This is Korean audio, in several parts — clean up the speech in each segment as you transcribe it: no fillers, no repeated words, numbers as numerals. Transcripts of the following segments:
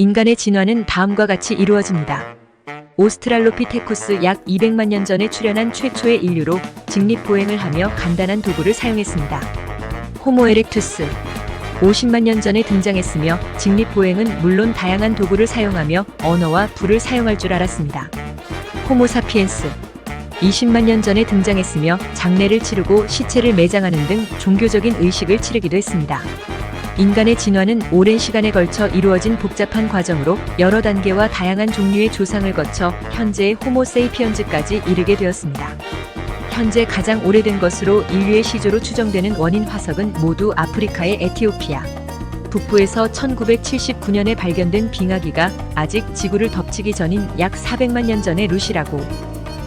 인간의 진화는 다음과 같이 이루어집니다. 오스트랄로피테쿠스 약 200만 년 전에 출현한 최초의 인류로 직립보행을 하며 간단한 도구를 사용했습니다. 호모 에렉투스 50만 년 전에 등장했으며 직립보행은 물론 다양한 도구를 사용하며 언어와 불을 사용할 줄 알았습니다. 호모 사피엔스 20만 년 전에 등장했으며 장례를 치르고 시체를 매장하는 등 종교적인 의식을 치르기도 했습니다. 인간의 진화는 오랜 시간에 걸쳐 이루어진 복잡한 과정으로 여러 단계와 다양한 종류의 조상을 거쳐 현재의 호모 세이피언즈까지 이르게 되었습니다. 현재 가장 오래된 것으로 인류의 시조로 추정되는 원인 화석은 모두 아프리카의 에티오피아 북부에서 1979년에 발견된 빙하기가 아직 지구를 덮치기 전인 약 400만 년 전의 루시라고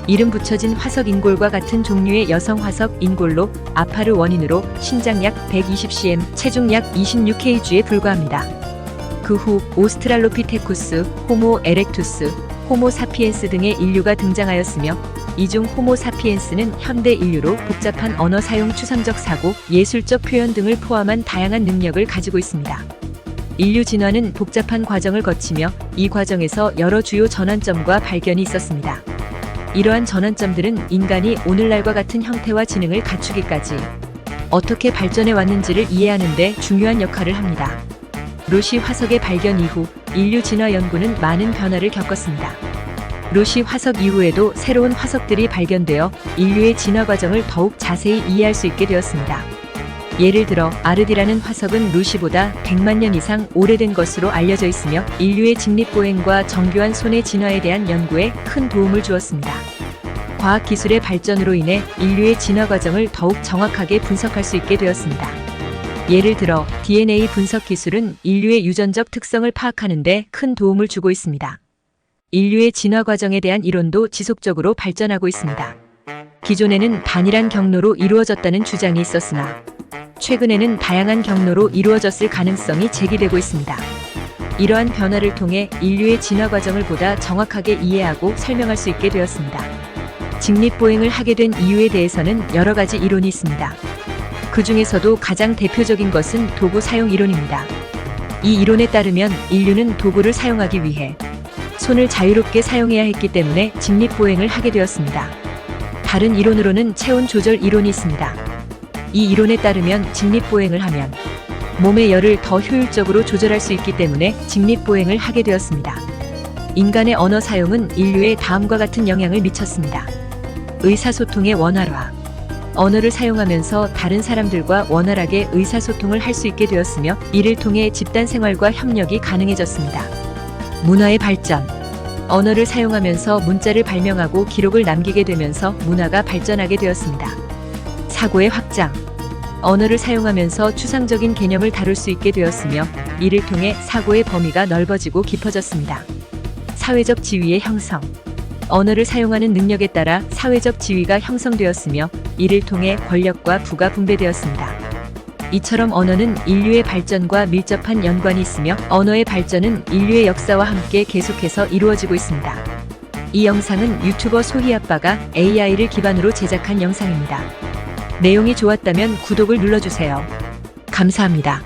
이름 붙여진 화석 인골과 같은 종류의 여성 화석 인골로 아파르 원인으로 신장 약 120cm, 체중 약 26kg에 불과합니다. 그 후 오스트랄로피테쿠스, 호모 에렉투스, 호모 사피엔스 등의 인류가 등장하였으며 이 중 호모 사피엔스는 현대 인류로 복잡한 언어 사용, 추상적 사고, 예술적 표현 등을 포함한 다양한 능력을 가지고 있습니다. 인류 진화는 복잡한 과정을 거치며 이 과정에서 여러 주요 전환점과 발견이 있었습니다. 이러한 전환점들은 인간이 오늘날과 같은 형태와 지능을 갖추기까지 어떻게 발전해 왔는지를 이해하는 데 중요한 역할을 합니다. 루시 화석의 발견 이후 인류 진화 연구는 많은 변화를 겪었습니다. 루시 화석 이후에도 새로운 화석들이 발견되어 인류의 진화 과정을 더욱 자세히 이해할 수 있게 되었습니다. 예를 들어 아르디라는 화석은 루시보다 100만 년 이상 오래된 것으로 알려져 있으며 인류의 직립보행과 정교한 손의 진화에 대한 연구에 큰 도움을 주었습니다. 과학기술의 발전으로 인해 인류의 진화 과정을 더욱 정확하게 분석할 수 있게 되었습니다. 예를 들어 DNA 분석 기술은 인류의 유전적 특성을 파악하는 데 큰 도움을 주고 있습니다. 인류의 진화 과정에 대한 이론도 지속적으로 발전하고 있습니다. 기존에는 단일한 경로로 이루어졌다는 주장이 있었으나 최근에는 다양한 경로로 이루어졌을 가능성이 제기되고 있습니다. 이러한 변화를 통해 인류의 진화 과정을 보다 정확하게 이해하고 설명할 수 있게 되었습니다. 직립보행을 하게 된 이유에 대해서는 여러 가지 이론이 있습니다. 그 중에서도 가장 대표적인 것은 도구 사용 이론입니다. 이 이론에 따르면 인류는 도구를 사용하기 위해 손을 자유롭게 사용해야 했기 때문에 직립보행을 하게 되었습니다. 다른 이론으로는 체온 조절 이론이 있습니다. 이 이론에 따르면 직립보행을 하면 몸의 열을 더 효율적으로 조절할 수 있기 때문에 직립보행을 하게 되었습니다. 인간의 언어 사용은 인류에 다음과 같은 영향을 미쳤습니다. 의사소통의 원활화. 언어를 사용하면서 다른 사람들과 원활하게 의사소통을 할 수 있게 되었으며 이를 통해 집단 생활과 협력이 가능해졌습니다. 문화의 발전. 언어를 사용하면서 문자를 발명하고 기록을 남기게 되면서 문화가 발전하게 되었습니다. 사고의 확장. 언어를 사용하면서 추상적인 개념을 다룰 수 있게 되었으며 이를 통해 사고의 범위가 넓어지고 깊어졌습니다. 사회적 지위의 형성. 언어를 사용하는 능력에 따라 사회적 지위가 형성되었으며 이를 통해 권력과 부가 분배되었습니다. 이처럼 언어는 인류의 발전과 밀접한 연관이 있으며 언어의 발전은 인류의 역사와 함께 계속해서 이루어지고 있습니다. 이 영상은 유튜버 소희아빠가 AI를 기반으로 제작한 영상입니다. 내용이 좋았다면 구독을 눌러주세요. 감사합니다.